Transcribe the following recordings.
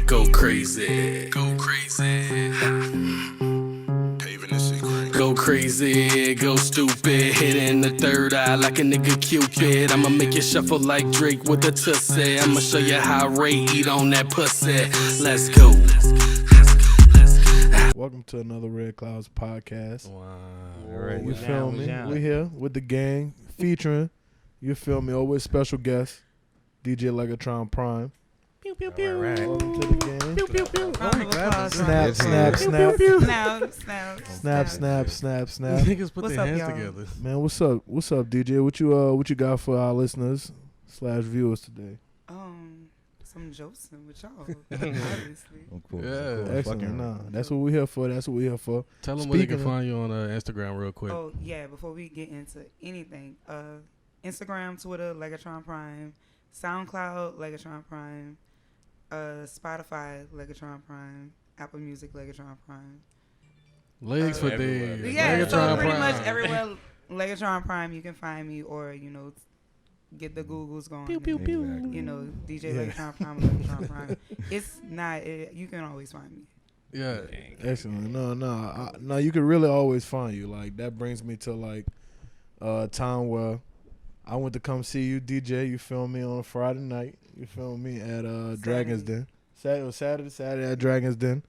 Go crazy. Go crazy. Go crazy, go stupid. Hit in the third eye like a nigga Cupid. I'ma make you shuffle like Drake with a tussie. I'ma show you how Ray eat on that pussy. Let's go. Welcome to another Red Clouds podcast. Wow. All right, you feel me? We here with the gang featuring, you feel me, always special guest, DJ Legatron Prime. Pew, pew, pew. All right. Welcome to the game. Pew, pew, pew. Snap, snap, snap. Snap. Niggas put What's their up, hands y'all? together. Man, what's up? What's up, DJ? What you got for our listeners / viewers today? Some Joseph with y'all, obviously. Of course. Yeah. Excellent. Nah, that's what we here for. That's what we here for. Tell them where they can Speaking of- find you on Instagram real quick. Oh yeah, before we get into anything, Instagram, Twitter, Legatron Prime, SoundCloud, Legatron Prime, Spotify, Legatron Prime, Apple Music, Legatron Prime. Legs for everywhere. days. Yeah, so Legatron pretty Prime. much everywhere Legatron Prime you can find me, or get the Googles going. Pew, pew, and, pew. Exactly. DJ Yeah. Legatron Prime, Legatron Prime. It's not. You can always find me. Yeah. Excellent. No. You can really always find you. Like that brings me to like a time where I went to come see you, DJ. You feel me on a Friday night. You feel me at Dragon's Den. Saturday at Dragon's Den.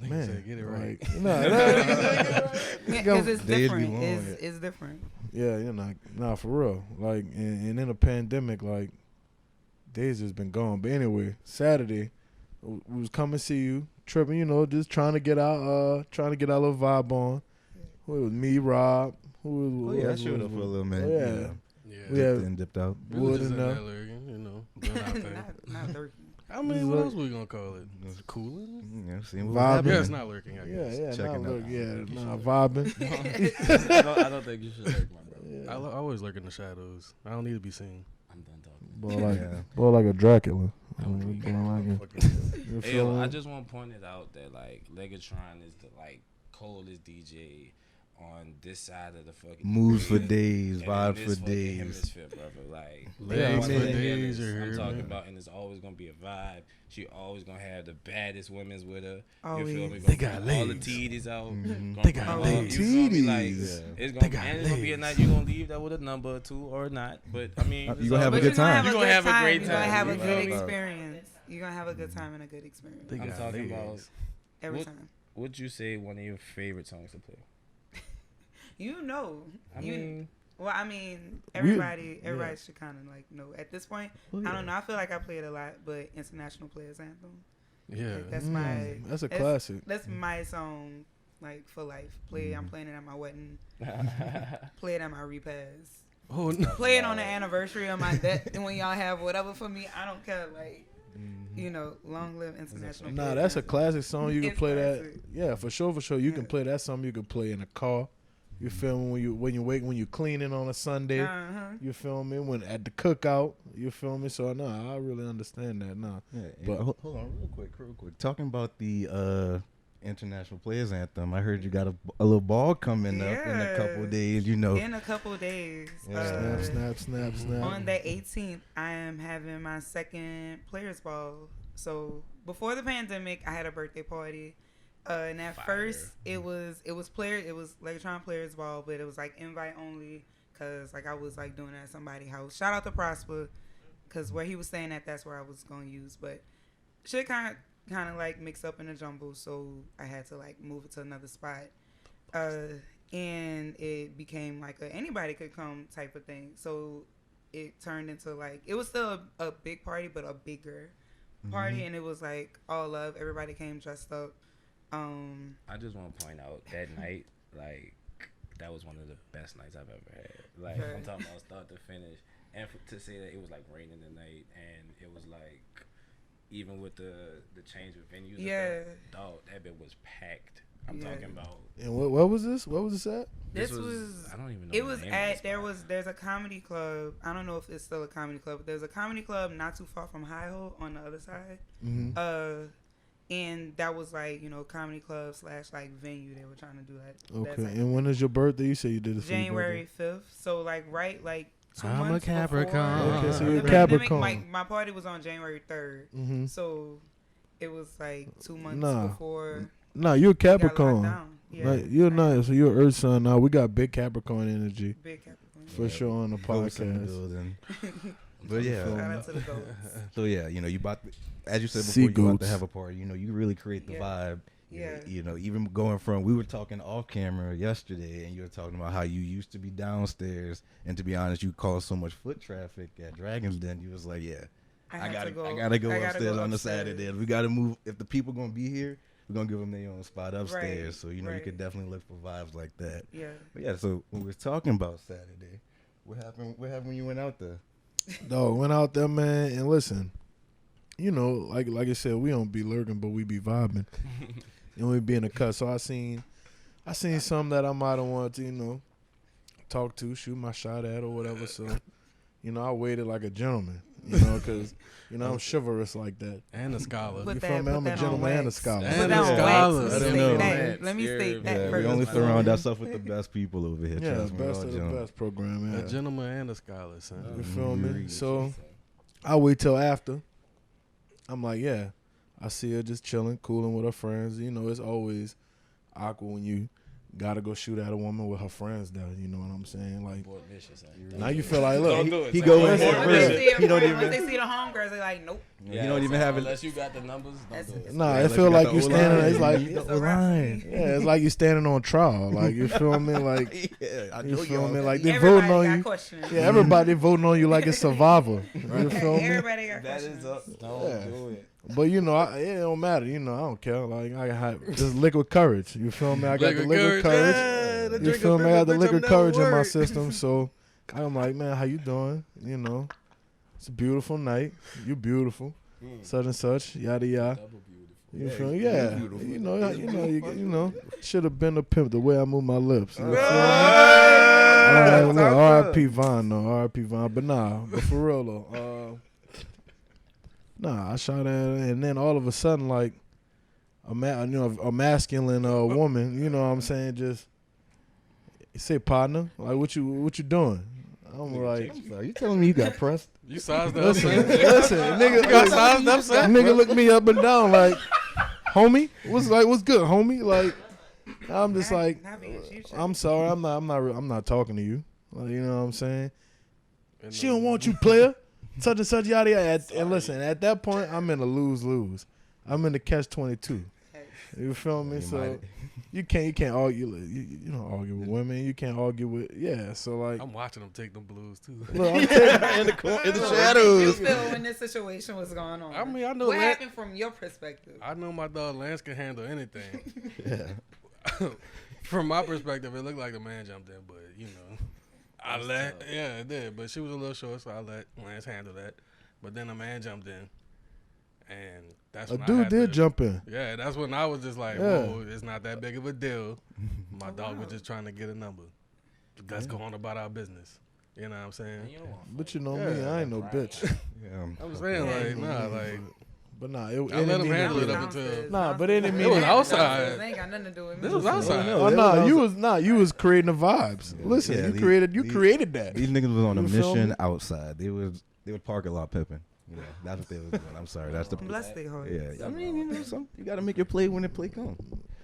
Nigga Man, said, get it right. like, Because it's Days be different. long, It's different. yeah, nah, for real. Like, and in a pandemic, like, days has been gone. But anyway, Saturday, we was coming to see you, tripping, just trying to get our little vibe on. Who it was me, Rob. Oh yeah, I showed up for a little minute. Yeah. Yeah. We have Dipped in, dipped out. We Wood was just in in there. that lurking, doing our thing. not lurking. I mean, what else we gonna call it? Cooling? Yeah, seeing what Vibing. was Yeah, happening. it's not lurking, I guess. Yeah, Checking out. vibing. I don't think you should lurk, my brother. I always lurk in the shadows. I don't need to be seen. I'm done talking. Boy like a Dracula. Fucking- You Hey, feel yo, I me? just want to point it out that like Legatron is the coldest DJ on this side of the fucking Moves for grid, days, and in vibes this for fucking days. Hemisphere, brother. Like Legs for one of the days illest are here, I'm talking man. about, and it's always gonna be a vibe. She always gonna have the baddest women's with her. Always. You feel me? They Gonna got bring all the legs. titties out. Mhm. Gonna They got bring all- legs. you feel me? Like, Titties. it's They gonna, got and it's gonna be a legs. night you're gonna leave that with a number or two or not. But I mean, You it's gonna have a all- good You're gonna time. You gonna have a great You're gonna time. have a You good feel me? experience. You're gonna have a good time and a good experience They I'm got talking about. legs. every what- time. Would you say one of your favorite songs to play? I You- mean, Well, I mean, everybody yeah. should kind of know. At this point, Well, I don't know. I feel like I play it a lot, but International Players Anthem. Yeah. Like, that's my That's a that's- classic. that's my song, like for life. I'm playing it at my wedding. Mm. Play it at my repast. Oh, no. Play it on the anniversary of my death. And when y'all have whatever for me, I don't care. Like, long live International. Nah, Players that's a Anthem. classic song. You can It's play that. classic. Yeah, for sure. You can Yeah. play that song. You can play in a car. You feel me when you cleaning on a Sunday. Uh-huh. You feel me when at the cookout. You feel me. So I really understand that. Yeah, But- hold on, real quick. Talking about the International Players Anthem, I heard you got a little ball coming up in a couple Yeah. days. In a couple days. Yeah. Snap. On the 18th, I am having my second Players Ball. So before the pandemic, I had a birthday party. And at Fire. first, it was Legatron Players Ball, but it was like invite only, cause like I was like doing it at somebody's house. Shout out to Prosper, cause where he was staying at, that's where I was gonna use. But shit kind of like mixed up in a jumble, so I had to like move it to another spot. And it became like anybody could come type of thing. So it turned into like, it was still a big party, but a bigger party. And it was like all love. Everybody came dressed up. I just want to point out that night, like, that was one of the best nights I've ever had. Like, Okay. I'm talking about start to finish. And to say that it was like raining the night, and it was like, even with the change of venues, and Yeah. stuff, dog, that bit was packed. I'm Yeah. talking about. And what was this? What was this at? This was I don't even know. it the was name of at this there's a comedy club. I don't know if it's still a comedy club, but there's a comedy club not too far from High Ho on the other side. Mm-hmm. And that was like comedy club / like venue. They were trying to do that. Okay. That's like And when is your birthday? You said you did it for your January 5th. So like right like 2 I'm a months before Capricorn. Okay, so you're a the pandemic. Capricorn. My party was on January 3rd, Mm-hmm. so it was like 2 months Nah. before Nah, you're a we got locked Capricorn. down. Yeah, Nah, you're not. So you're Earth sign. Now we got big Capricorn energy big Capricorn. for sure on the Ghosts in the podcast. building. But yeah, Shout out to the goats. so yeah, you know, you about to, as you said Sea before, you about to goats. have a party. You know, you really create the Yeah. vibe. Yeah. You know, even going from, we were talking off camera yesterday, and you were talking about how you used to be downstairs, and to be honest, you caused so much foot traffic at Dragon's Den. You was like, yeah, I had gotta to go. go upstairs on the upstairs. Saturday. We gotta move. If the people gonna be here, we're gonna give them their own spot upstairs. Right, So you know, you right. could definitely look for vibes like that. Yeah. But yeah, so when we was talking about Saturday, what happened? What happened when you went out there? Dog, went out there, man, and listen, you know, like I said, we don't be lurking, but we be vibing, and we be in the cut. So I seen something that I might have wanted to, you know, talk to, shoot my shot at, or whatever. So, you know, I waited like a gentleman, you know, because you know I'm chivalrous like that. And a scholar. Put You that- feel me? put I'm a that on gentleman and a wax. scholar. And Put a that on scholar. wax. I Let didn't me know. state that. Let me state that Yeah, first. we only before- surround ourselves with the best people over here. Yeah, trust me, best all of the gentlemen. best program. A Yeah. gentleman and a scholar, son. You feel me? Agreed. So I wait till after. I'm like, yeah. I see her just chilling, cooling with her friends. You know, it's always awkward when you gotta go shoot at a woman with her friends though. You know what I'm saying? Like now you feel like, look, He go in Listen, there. Once listen. they see a He don't friend, once even. they see the homegirls, they like, nope. He don't even have it. Unless you got the numbers, don't do it. nah, Yeah, it like feel you got like the you standing. O-line. It's like It's the a wrap for line. me. yeah, it's like you standing on trial. Like you feel me? Like Yeah, I you know feel y'all. me? Like they Everybody voting on got you. questions. Yeah, everybody voting on you like it's Survivor. You feel me? Everybody got That questions. is up. Don't Yeah. do it. But you know, it don't matter. You know, I don't care. Like I got just liquid courage. You feel me? I got the liquid courage. Yeah, the You drink feel of me? I got the bitch, liquid I'm courage never in my worried. system. So I'm like, man, how you doing? You know, it's a beautiful night. You beautiful. Such and such. Yada yada. Double beautiful. You feel me? Yeah. You know. Should have been a pimp the way I move my lips. You feel me? Look, R.I.P. Vaughn though. R.I.P. Vaughn. But for real though. I shot at her, and then all of a sudden, like a masculine woman, you know what I'm saying, just say, partner, like what you doing? I'm like, I'm sorry, you telling me you got pressed? You sized up, listen, son. listen, nigga, got sized up, son. nigga look me up and down like, homie, what's good, homie? Like, I'm just like, Not being cheap, I'm sorry, I'm not talking to you. Like, you know what I'm saying? And She don't want you, player. Such and such, yada yada. And listen, at that point, I'm in a lose-lose. I'm in the catch-22. You feel me? You So might- you can't argue. You don't argue with women. You can't argue with So like, I'm watching them take them blues too. look, I'm taking, in the What did you shadows. feel when this situation was going on? I mean, I know what Lan- happened from your perspective? I know my dog Lance can handle anything. Yeah. From my perspective, it looked like the man jumped in, but you know, yeah, it did. But she was a little short, so I let Lance handle that. But then a man jumped in, and that's a when I dude had did to- jump in. Yeah, that's when I was just like, Yeah. whoa, it's not that big of a deal. My dog was just trying to get a number. Let's go on about our business. You know what I'm saying? And you don't want But you know me, I ain't no bitch. Yeah, I'm saying like, nah, like But nah, it I let didn't him mean handle it that. up until Nah, but it didn't mean It was that. outside. They ain't got nothing to do with me. This was outside. Oh no, you was creating the vibes. Listen, Yeah, you these- created that. These niggas was on a You feel mission me? outside. They would park a lot pimping. You know, that's what they was doing. I'm sorry. That's the Bless their heart. yeah. I mean, you know, you gotta make your play when the play comes.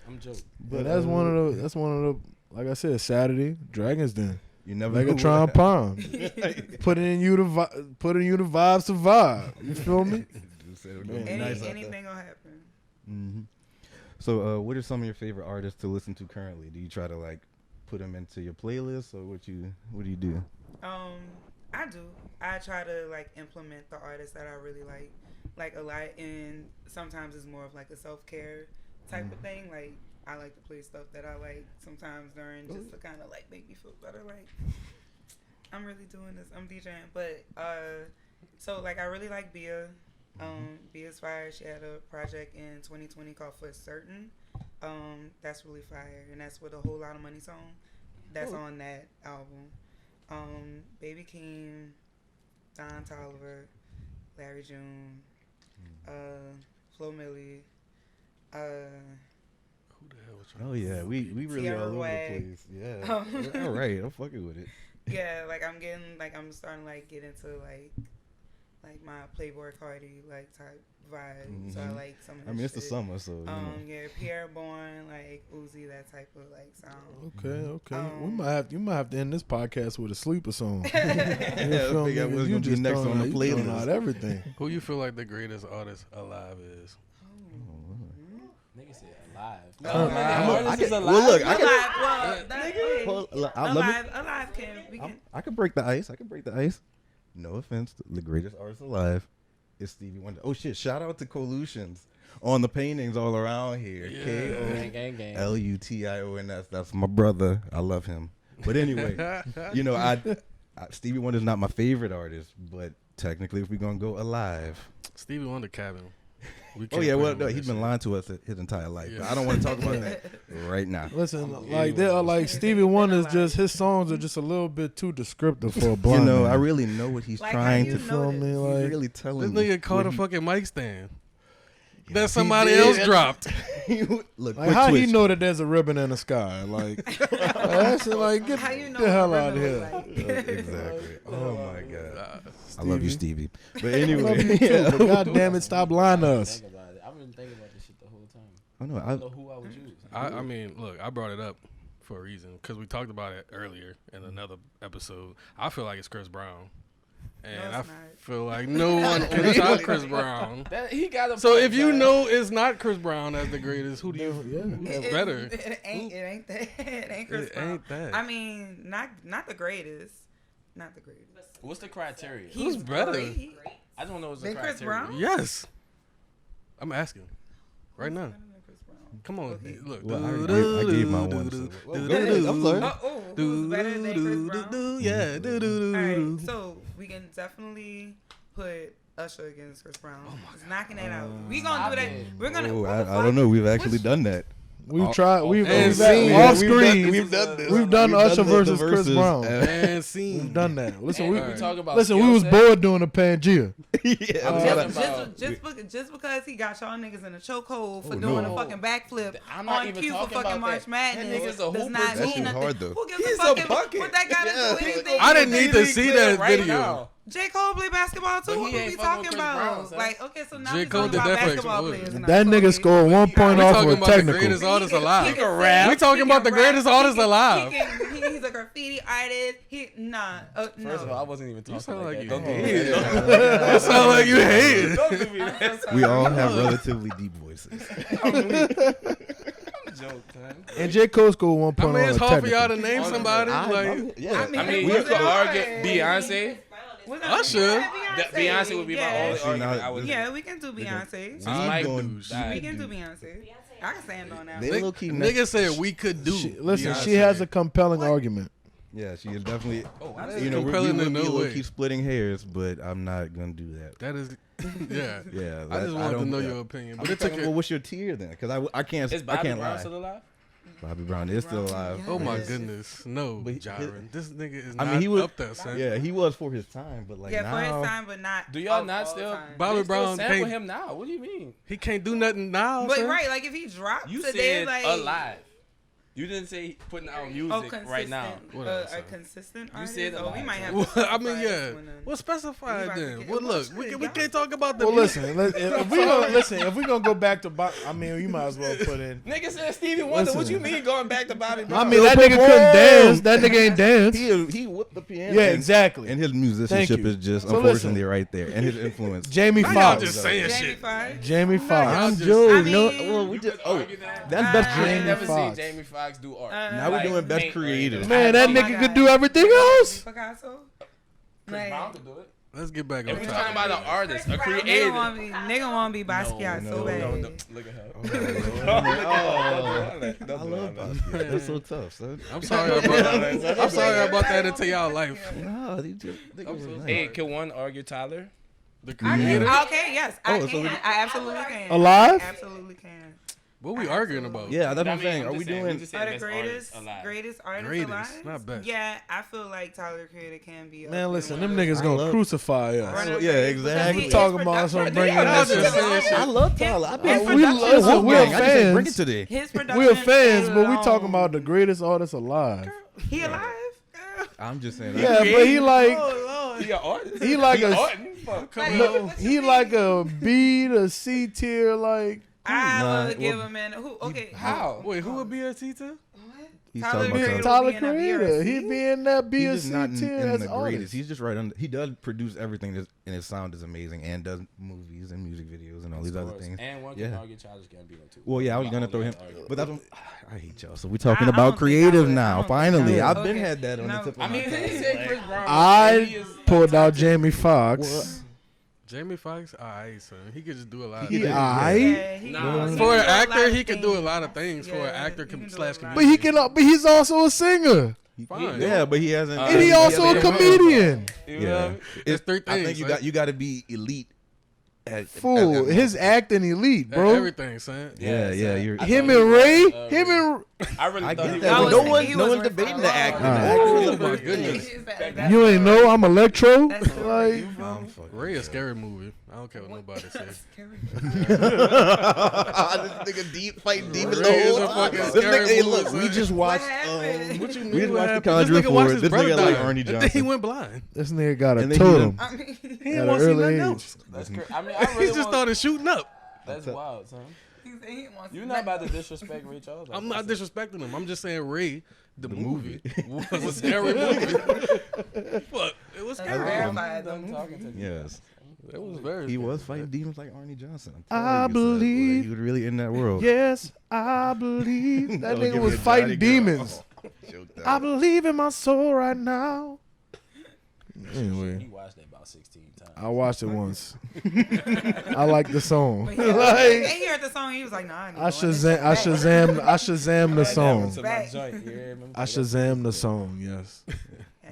I'm joking. But that's one of the like I said, Saturday Dragons Den. You never know Megatron what- Palm. Putting in you the vibes to vibe. You feel me? Just said it was Any, nice out there. anything gonna happen. Mhm. So, what are some of your favorite artists to listen to currently? Do you try to like put them into your playlist, or what do you do? I do. I try to like implement the artists that I really like a lot, and sometimes it's more of like a self care type of thing. Like I like to play stuff that I like sometimes during just to kind of like make me feel better. Like I'm really doing this. I'm DJing, but so like I really like Bia. Bia's fire. She had a project in 2020 called For Certain. That's really fire, and that's with a whole lot of money song. That's on that album. Baby Keem, Don Tolliver, Larry June, Flo Milli, who the hell was trying? Oh yeah, we really Tierra all over Whack. the place. Yeah. All right, I'm fucking with it. Yeah, like I'm starting to like get into like my Playboy Cardi like type vibe. So I like some of I mean, it's the shit. summer, so you know. Yeah, Pierre Bourne, like Uzi, that type of like sound. Okay. You might have to end this podcast with a sleeper song. You Yeah, feel I think me? that was You gonna be just next on throwing the out- you throwing playlist. out everything. Who you feel like the greatest artist alive is? Nigga said alive. Well, look, I can. Alive, well, that, Well, let me- alive we can. I can break the ice. No offense, the greatest artist alive is Stevie Wonder. Oh shit! Shout out to Colutions on the paintings all around here. Yeah. Gang. K-O-L-U-T-I-O-N-S. That's my brother. I love him. But anyway, you know, I Stevie Wonder's not my favorite artist, but technically, if we're gonna go alive, Stevie Wonder Cabin. oh yeah, well, no, he's been lying to us his entire life. But I don't want to talk about that right now. Listen, like they are like Stevie Wonder's just his songs are just a little bit too descriptive for a blind You know, man. I really know what he's Like, how trying you to. You feel me? He's Like really This telling me. nigga caught a what fucking mic stand he that somebody did. else dropped. Look, Like quick how twitch. he know that there's a ribbon in the sky? Like that's like get How you know the hell what out of ribbon here. look like? Exactly. Oh my god. Uh, I love you, Stevie. But I anyway, love you too, but God damn it, stop lying to us. Think about it. I've been thinking about this shit the whole time. I know. I don't know who I would choose. I mean, look, I brought it up for a reason because we talked about it earlier in another episode. I feel like it's Chris Brown, and No, it's I not. feel like no one can top Chris Brown. That, he got a So point, if you man. know it's not Chris Brown as the greatest, who do you? Yeah. Who's better? It ain't that. It ain't Chris It Brown. ain't that. I mean, not the greatest. Not the greatest. What's the criteria? Who's better? great. I don't know what's the Than Chris criteria. Brown? Yes, I'm asking right now. Better than Chris Brown? Come on, Okay. look. Well, I gave my one. So. Well, go ahead. I'm sorry. Who's better than Chris Brown? Yeah, Alright, so we can definitely put Usher against Chris Brown. Just knocking that out. We gonna do that. We're gonna. Oh, what I the don't fuck? know. We've actually done that. We've tried. We've and we've seen. off We've screen. done this. We've done Usher versus Chris Brown. And scene. We've done that. Listen, And we we talk about listen. We skill was set. bored doing the Pangea. Yeah, I'm we talking gotta- about- Just because he got y'all niggas in a chokehold for Oh, doing no. a fucking backflip I'm not on even cue for talking fucking about March that. Madness That nigga's a does hooper. not That mean shit nothing. hard, though. Who gives He's a a fucking bucket. what that got to Yeah. do anything? I didn't need to see that right video. now. J. Cole play basketball too. But he What ain't we fucking talking with Chris about? Brown, son. Like, okay, so now J. we Cole talking did about that for basketball Explode. players. now. That So nigga okay. scored 1 We point off talking with about the technical. greatest artist He can alive. rap. We talking about the He can greatest rap. artist He can- alive. He's a graffiti artist. No. First of all, I wasn't even talking sound like like that. you Don't do hate me it. that. That sound like you hate it. Don't do me that. I'm so sorry. We all have relatively deep voices. Joke, man. And J. Cole scored 1 I point mean, on it's a hard for technical. y'all to name somebody. Like Yeah, I I mean, we you could could argue argue. Beyonce. Usher. Beyonce would be my Yeah. only See, now- argument. I would. Yeah, we can do Beyonce. I'm Mike going- douche. We can do Beyonce. I can stand on that. They one. low key. Nigga said we could do. Listen, she Beyonce. has a compelling argument. Yeah, she is definitely. Oh, You know, we compelling would in be no low way. key splitting hairs, but I'm not gonna do that. That is, yeah. Yeah, I just wanted to know your opinion, but it took Well, it. what's your tier then? Because I can't. Is I Bobby can't Brown lie. still alive? Bobby Brown is still alive. Oh my Yes. goodness, no, But he- Jaren. This nigga is I not mean, he was up there, son. Yeah, he was for his time, but like Yeah, now, for his time, but not. Do y'all of not all still? time. Bobby they still Brown sample can't- him now. What do you mean? He can't do nothing now. But son. right, like if he dropped You today, said like alive. You didn't say putting out oh, music consistent, right now. Whatever, a son. consistent You artist. said Oh, we alive. might have. Well, to I mean, specify yeah. this one then. Well, specify We it about to then. get- Well, look, Shit, we y'all- can't talk about the. Well, music. listen, if we gonna listen, if we gonna go back to, I mean, you might as well put in. Nigga said Stevie Wonder. What Listen. you mean going back to Bobby I Brown? mean, that nigga couldn't dance. That nigga ain't dance. he whipped the piano. Yeah, and- exactly. And his musicianship you. is just So unfortunately right there, and his influence. Jamie Now y'all just Foxx. saying Jamie shit. Foxx. Jamie Foxx. Y'all I'm just- Joe. I No, mean- well, we just Argue that? that's best I ain't Jamie never Foxx. seen Jamie Foxx do art. Now we're doing best paint creative. or Man, that Oh my nigga God. could do everything else. Picasso. Chris Like, Brown could do it. Let's get back on If we're topic. talking about an artist, a nigga creator. want to be Basquiat No, so no, bad. no. Look at her. I love Basquiat. That's so tough, son. I'm sorry about that. I'm sorry about that into y'all life. Nah, they just. Hey, can one argue Tyler? The I creator. can. Okay, yes, I Oh, can. so we- I absolutely can. Alive? I absolutely can. What we arguing about? Yeah, that's what I'm I mean, saying. I'm Are just we saying, doing? just Are saying the best greatest, artist alive. greatest artist Greatest, alive? not best. Yeah, I feel like Tyler the Creator can be. up Man, there listen, with them us. niggas I gonna love- crucify us. Running Yeah, Race, exactly. because We talking his about some production- bringing Y'all that just shit. saying shit. I love Tyler. His we production love is Wolfgang. we're I just said bring fans. it today. His production. We're fans, but we alone- talking about the greatest artist alive. He alive? I'm just saying. Yeah, but he like He an artist. he like He a artin'? Fuck. no, he like a B to C tier like. I Nah, would give well, him an who. Okay, How? Wait, who would be a T2? What? He's Tyler talking about Creator. Tyler be in a Creator, he BRC? be in that B He's or just C not tier in as the artist. greatest. He's just right under. He does produce everything, and his sound is amazing, and does movies and music videos and all these other things. And one can Yeah. argue Childish Gambino too. Well, yeah, I was My gonna only throw him, argument. but that's what, I hate y'all. So we're talking I about don't think I creative would. I now. don't think I Finally, would. I've been Okay. had that on the No. tip of I my I mean, tongue. he said Chris Brown. I pulled out Jamie Foxx. Jamie Foxx, alright, son. He could just do a lot. Of He things. alright, Yeah, he Nah. can- he For can an do a lot actor, of he could do a things. lot of things. For an Yeah, actor he can do slash a lot. but he can. But he's also a singer, Fine. Yeah, but he hasn't. and he Yeah, also a yeah. comedian. You know Yeah, what I mean? It's three I think things, you right? got to be elite. Fool, his acting elite, bro. Everything, son. Yeah, yeah. son. You're, I Him thought and he Ray, was, him and I really I thought get he that. was. But was- no one, he no was one's Rick debating Ross. the acting. Alright. The acting is Oh, my a big goodness. thing. you ain't know I'm Electro. That's Like, I'm fucking Ray a done. scary movie. I don't care what nobody says. This nigga deep fighting demons. Ray is a fucking This scary nigga, hey, movie, look, we son. just watched. happened? What you mean? We just what watched The happened? Conjuring This nigga watched 4. his This brother nigga like die. Arnie And then Johnson. he went blind. this nigga got a And then he totem I mean, He at didn't an want to see early nothing age. else. That's crazy. I mean, I He really just want, started shooting up. That's wild, son. he said he wants You're to- not about to disrespect Ray Charles. I'm not disrespecting him. I'm just saying Ray, the movie, was a Was- scary movie. Fuck, it was That's scary. verified. I'm though. talking to you. Yes, It was very. he scary. was fighting demons like Arnie Johnson. I I'm telling you, son, believe- boy, he was really in that world. Yes, I believe that Don't give nigga me was a Johnny fighting girl. demons. Oh, choked I out. believe in my soul right now. He Anyway, watched that about 16 times. I watched it once. I like the song. But yeah, Like, and he heard the song. He was like, "Nah, I need I to run this shit Shazam, back." I Shazam the song. To my Back. joint, you hear me? I Shazam the song. Yes.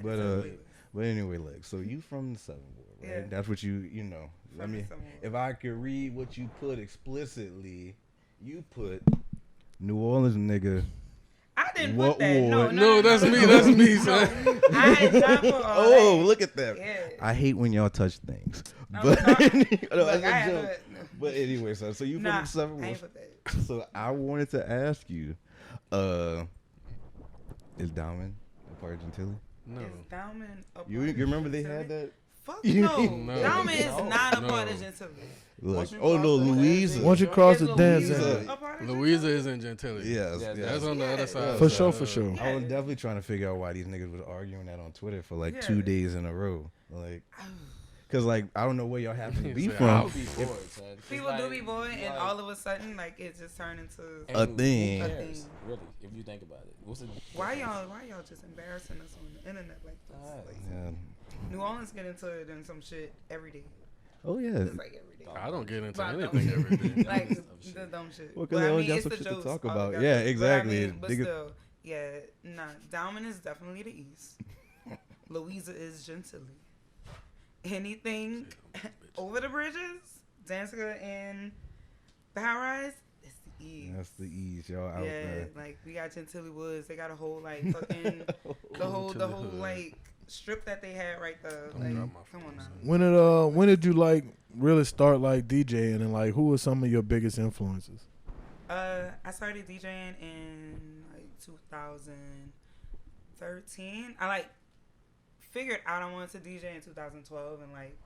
But anyway, look. So you from the Southern Board, right? Yeah. That's what you know. Let From the me. Southern Board. If I could read what you put explicitly, you put New Orleans nigga. I didn't What put that. No, ward? No, that's me. That's me, son. I did not put all Oh, that. look at that. Yeah. I hate when y'all touch things. I'm But sorry. no, Look, that's I a had joke. to- But anyway, so you Nah, from the Southern I ain't Board. put that. So I wanted to ask you, is Diamond a part of Gentilly? No. Is Diamond a You part of remember they Gentilly? had that? Fuck You- no. No. Diamond is No. not a No. part of Gentilly. Look, Once you oh cross no, the Louisa. Once you cross Is the dance, Louisa. a part of Louisa Gentilly? is in Gentilly. Yes, Yeah, yes. That's on the other Yeah. side. For of sure, the- for sure. I was definitely trying to figure out why these niggas was arguing that on Twitter for like Yeah. 2 days in a row. Like, cause like I don't know where y'all happen to be He said, from. I'll be bored, son. It's People like- do be bored, and like- all of a sudden, like it just turned into. and A who thing. cares, A thing. Really, if you think about it. What's the Why y'all just embarrassing us on the internet like this? Yeah. New Orleans get into it and some shit every day. Oh yeah. It's like every day. I don't get into But anything every day. Like the dumb shit. Well, 'cause But they I always mean, got it's some the shit to jokes talk all about. together. Yeah, But exactly. I mean, but Niggas- still, yeah, nah. Diamond is definitely the East. Louisa is Gentilly. Anything over the bridges, Danziger and the high rise, it's the East. That's the ease, y'all out Yeah, there. like we got Gentilly Woods. They got a whole like fucking the whole like strip that they had right there. Like, drop my come on now. When did you like really start like DJing and like who were some of your biggest influences? I started DJing in like 2013. I like figured out I wanted to DJ in 2012 and like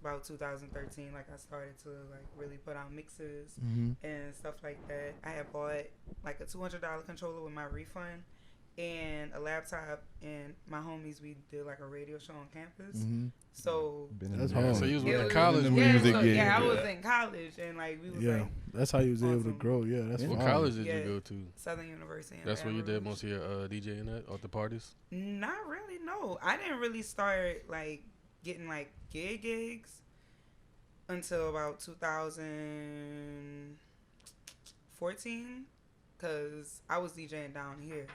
about 2013 like I started to like really put out mixes and stuff like that. I had bought like a $200 controller with my refund and a laptop, and my homies, we did like a radio show on campus. So Been in That's the- hard. So you was it in was- college in when the you music was game. yeah, I Yeah. was in college and like we was Yeah, like that's how you was able to awesome. grow. Yeah, that's Yeah. What fine. college did Yeah. you go to? Southern University. in That's where you Baton did Rouge. most of your DJing at the parties? Not really, no. I didn't really start like getting like gigs until about 2014 because I was DJing down here.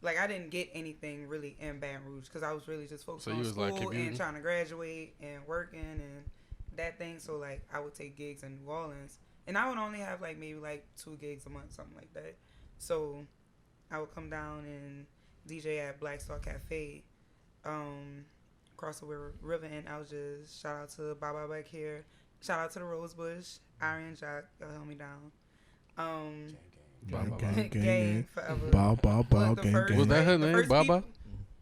Like I didn't get anything really in Baton Rouge because I was really just focused So you on was, school like, commuting? and trying to graduate and working and that thing. So like I would take gigs in New Orleans and I would only have like maybe like 2 gigs a month, something like that. So I would come down and DJ at Black Star Cafe, across the river, and I was just shout out to Baba back here, shout out to the Rosebush, Iron Jock, y'all held me down. Gang, gang, gang, Gang gang. forever. Bow, bow, bow, The gang, first, gang. Was that her the name, first Baba? people-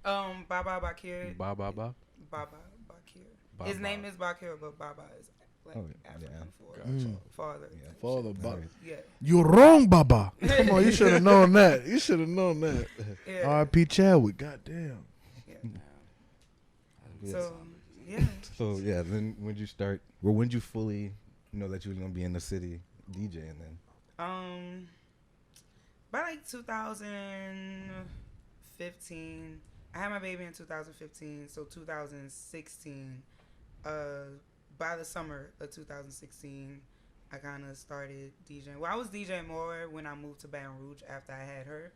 Baba Bakir. Ba ba ba. Baba Bakir. Ba His ba. name is Bakir, but Baba is like Oh, African yeah. for Mm. father. Yeah. Father, Baba. Yeah. You're wrong, Baba. Come on, you should have known that. You should have known that. Yeah. R.I.P. Chadwick. Goddamn. So yeah. So yeah, then when you start, or when you fully know that you were gonna be in the city DJing, then By like 2015, I had my baby in 2015. So 2016, by the summer of 2016, I kind of started DJing. Well, I was DJing more when I moved to Baton Rouge after I had her.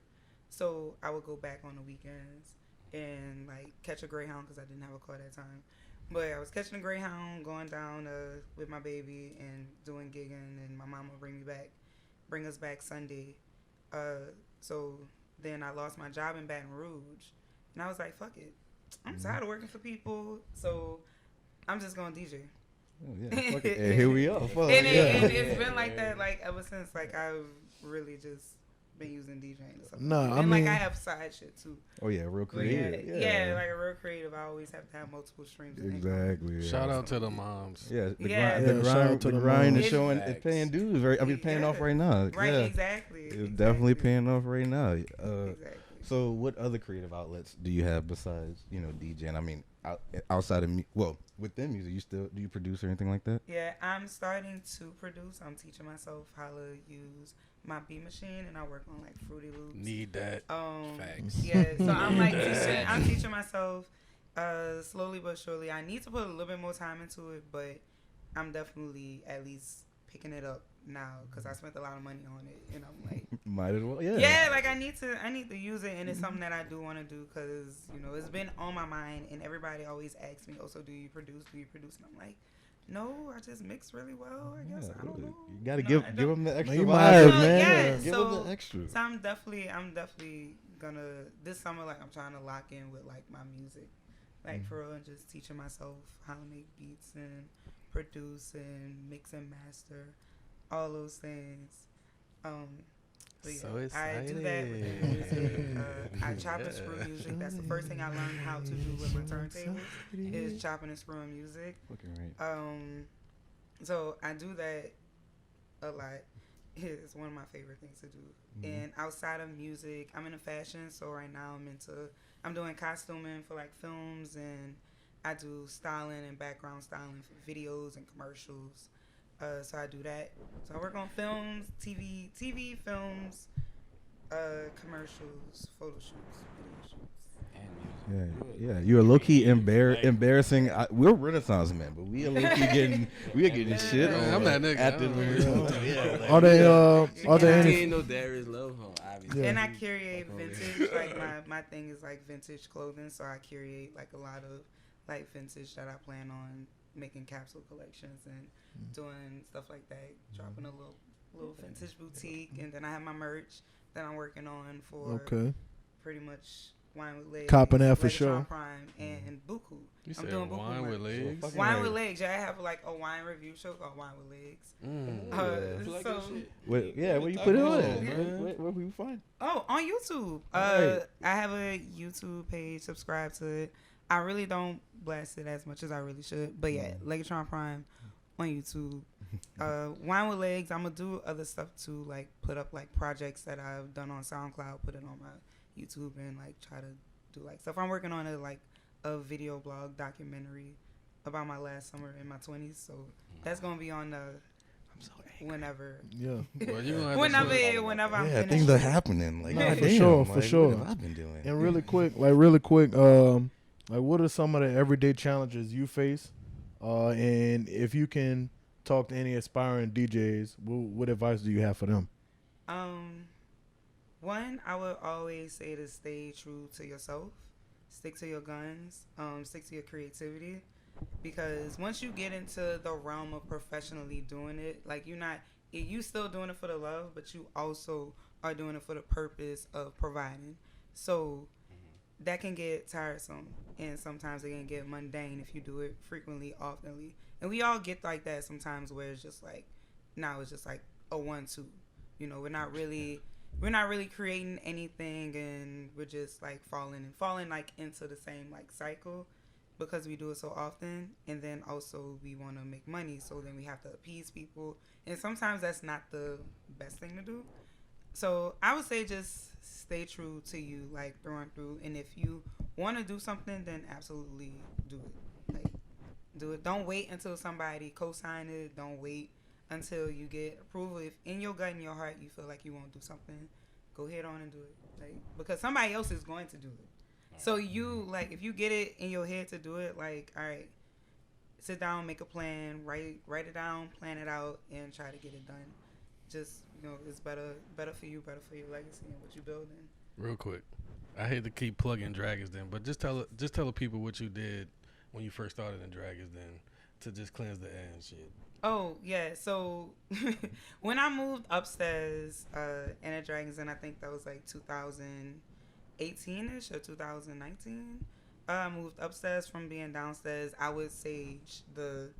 So I would go back on the weekends and like catch a Greyhound because I didn't have a car that time. But I was catching a Greyhound, going down with my baby and doing gigging, and my mom would bring us back Sunday. So then I lost my job in Baton Rouge, and I was like, "Fuck it, I'm tired of working for people, so I'm just gonna DJ." oh, yeah, fuck it. And here we are. Fuck, And yeah. it's been like that like ever since. Like I've really just been using DJing and stuff. Nah, I and mean- like I have side shit too. Oh yeah, real But creative. yeah, like a real creative. I always have to have multiple streams. of income. Exactly. Yeah. Shout out to the moms. Yeah, the Yeah. grind, the Yeah, shout grind, out to the the grind is moms. showing, Facts. it's paying dues. Right, I mean, paying off Yeah. right now. Right, Yeah, exactly. it's definitely exactly. paying off right now. Exactly. So, what other creative outlets do you have besides DJing? I mean, outside of within music, do you produce or anything like that? Yeah, I'm starting to produce. I'm teaching myself how to use my beat machine, and I work on like Fruity Loops. Need that. Facts. Yeah, so I'm like Yeah. I'm teaching myself slowly but surely. I need to put a little bit more time into it, but I'm definitely at least picking it up now because I spent a lot of money on it, and I'm like, Might as well. Yeah. yeah, like I need to use it, and it's something that I do want to do because it's been on my mind, and everybody always asks me, "Oh, so do you produce? Do you produce?" And I'm like, no, I just mix really well. I guess I don't know. You gotta No, give I give don't- them the extra you vibe, might have, man. yeah, Give so- them the extra. So I'm definitely gonna this summer. Like I'm trying to lock in with like my music, like for real, and just teaching myself how to make beats and produce and mix and master, all those things. But yeah, So I do that with the music. I chop and screw music. That's the first thing I learned how to do with my turntables is chopping and screwing music. Fucking right. So I do that a lot. It's one of my favorite things to do. And outside of music, I'm into fashion. So right now I'm doing costuming for like films, and I do styling and background styling for videos and commercials. So I do that. So I work on films, TV, films, commercials, photo shoots, video shoots. And Yeah, music. yeah. You're low key embarrassing. We're Renaissance men, but we are low key getting shit on. I'm that nigga. At the I don't yeah, Are they Yeah. any? ain't no Darius Love home, obviously. Yeah. And I curate vintage. Like my thing is like vintage clothing, so I curate like a lot of like vintage that I plan on making capsule collections and doing stuff like that. Dropping a little vintage boutique, and then I have my merch that I'm working on for Okay. pretty much Wine with Legs, Copping that for Legatron sure. Prime, and Buku. You I'm said doing Buku wine with merch. legs. Fucking Wine right. with Legs. Yeah, I have like a wine review show called Wine with Legs. Mm. Like So that shit. where you put it on? man. Where we find? Oh, on YouTube. Right. I have a YouTube page. Subscribe to it. I really don't blast it as much as I really should. But yeah, Legatron Prime on YouTube. Wine with Legs. I'm gonna do other stuff too, like put up like projects that I've done on SoundCloud, put it on my YouTube, and like try to do like stuff. I'm working on a video blog documentary about my last summer in my 20s. So that's gonna be on whenever. Yeah. Well, you gonna have to Whenever, show- whenever I'm Yeah, finished. things are happening. Like, Nah, for goddamn, sure, like, for what sure. have I been doing? And really quick, like what are some of the everyday challenges you face? And if you can talk to any aspiring DJs, what advice do you have for them? One, I would always say to stay true to yourself, stick to your guns, stick to your creativity, because once you get into the realm of professionally doing it, like you still doing it for the love, but you also are doing it for the purpose of providing. So that can get tiresome, and sometimes it can get mundane if you do it frequently, oftenly. And we all get like that sometimes, where it's just like, now it's just like a 1-2. We're not really we're not really creating anything, and we're just like falling like into the same like cycle because we do it so often. And then also we want to make money, so then we have to appease people, and sometimes that's not the best thing to do. So I would say just stay true to you, like through and through. And if you want to do something, then absolutely do it. Like, do it. Don't wait until somebody co-sign it. Don't wait until you get approval. If in your gut and your heart you feel like you want to do something, go ahead on and do it. Like, because somebody else is going to do it. So you, like, if you get it in your head to do it, like, all right, sit down, make a plan, write it down, plan it out, and try to get it done. Just, you know, it's better for you, better for your legacy and what you're building. Real quick, I hate to keep plugging Dragons Den, but just tell the people what you did when you first started in Dragons Den to just cleanse the air and shit. Oh yeah, so when I moved upstairs in a Dragons Den, I think that was like 2018ish or 2019. I moved upstairs from being downstairs. I would sage the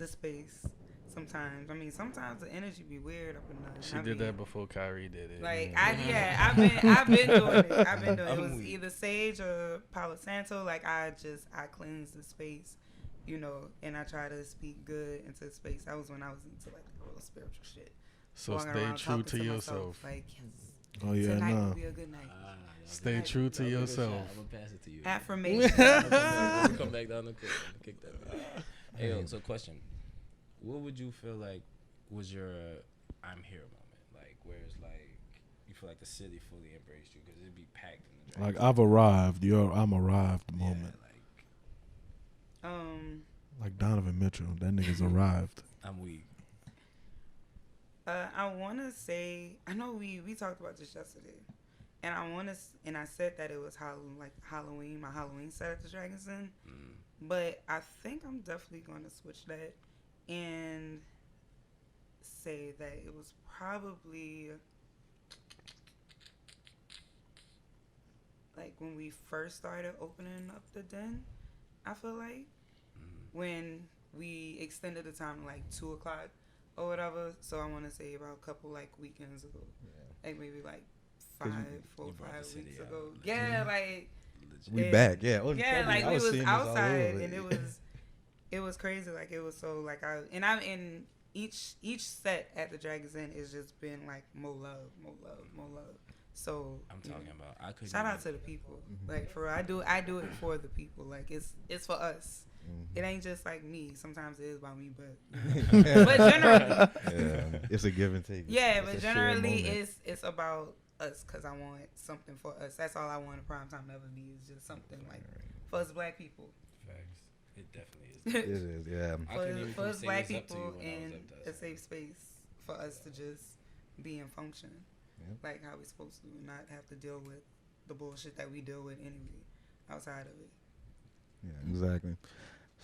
space. Sometimes, I mean, sometimes the energy be weird up in there. She did that before Kyrie did it. Like I've been doing it. It was either sage or Palo Santo. Like I cleanse the space, you know, and I try to speak good into the space. That was when I was into like real spiritual shit. So Walking stay around true talking to myself, yourself. like, yes, Oh yeah, tonight nah. will be a good night. Stay true to yourself. I'm gonna pass it to you. Affirmation. Come back down the court. Kick that back. Hey, yo, so question. What would you feel like was your I'm here moment? Like, where it's like, you feel like the city fully embraced you because it'd be packed in the Like Dragons I've arrived. I'm arrived Den. moment. Yeah, Like Donovan Mitchell. That nigga's arrived. I'm weak. I want to say, I know we talked about this yesterday, and I said that it was Halloween, my Halloween set at the Dragons Den, but I think I'm definitely going to switch that and say that it was probably like when we first started opening up the den. I feel like when we extended the time to like 2:00 or whatever. So I want to say about a couple like weekends ago, like maybe like 4 or 5 weeks ago. Yeah, like We back, yeah. Oh, yeah, Kobe, like I we was seeing this all outside over. and it was crazy. Like it was so like in each set at the Dragons Den is just been like more love. So I'm talking about. I could shout out to the people. Like for real, I do it for the people. Like it's for us. It ain't just like me. Sometimes it is about me, but generally, it's a give and take. yeah. It's But a shared generally, moment. it's about us because I want something for us. That's all I want a primetime ever be is just something like for us black people. Facts. It definitely is. It is, yeah. I couldn't even For come us say black this up to people you when I was in up there, a so. safe space for us to just be and function Yep. like how we supposed to, and not have to deal with the bullshit that we deal with anyway outside of it. Yeah, exactly.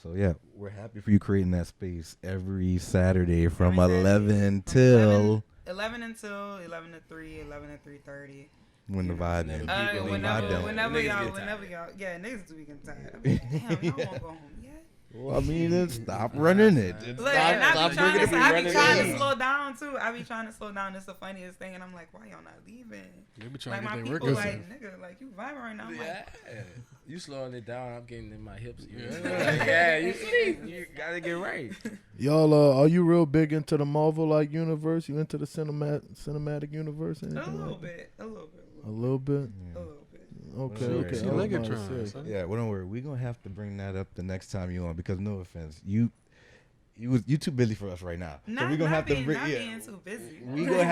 So yeah, we're happy for you creating that space every Saturday from Every Saturday 11 from till 11 until 11 to 3, 11 to 3:30. when the vibe ends. Whenever When the vibe ends. Whenever Niggas y'all, get whenever tired. y'all, yeah, niggas do be getting tired. I'm like, damn, y'all won't go home yet. Well, I mean, then stop running it. Just Look, stop, and I stop be trying, bringing to, it I be running trying in. to slow down too. I be trying to slow down. It's the funniest thing, and I'm like, why y'all not leaving? They be trying Like my to get their people, work like in. nigga, like you vibing right now. I'm like, Yeah. You slowing it down. I'm getting in my hips. Yeah. You see, you gotta get right. Y'all, are you real big into the Marvel like universe? You into the cinematic universe? a Anything little like that? bit, a little bit, A little bit. a little bit. Okay, Sure, okay. she I was like it, about to Tron, say. son. Yeah, well, don't worry. We're gonna have to bring that up the next time you on because no offense, you too busy for us right now. Not, so we're gonna not have being, to bring not being too busy. we gonna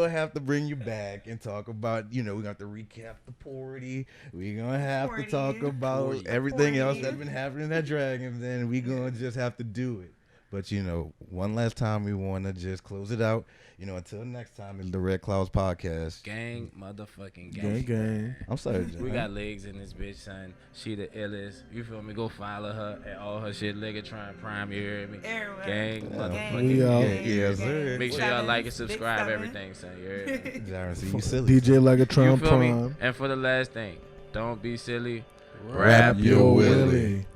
have to bring you back and talk about, we're gonna have to recap the party. We're gonna have to talk Party. about Party. everything else Party. that's been happening at Dragons. Then we gonna just have to do it. But one last time we wanna just close it out. Until next time, it's the Red Clouds Podcast. Gang, motherfucking Gang, gang. I'm sorry, We Jay. got legs in this bitch, son. She the illest. You feel me? Go follow her and all her shit. Legatron Prime, you hear me? Everywhere. Gang, Yeah. motherfucking We out. gang. Yes, sir. Make sure y'all Seven, like and big subscribe, seven. everything, son. You hear me? Darren, see, you silly. DJ Legatron You feel me? Prime. And for the last thing, don't be silly. Rap your willy.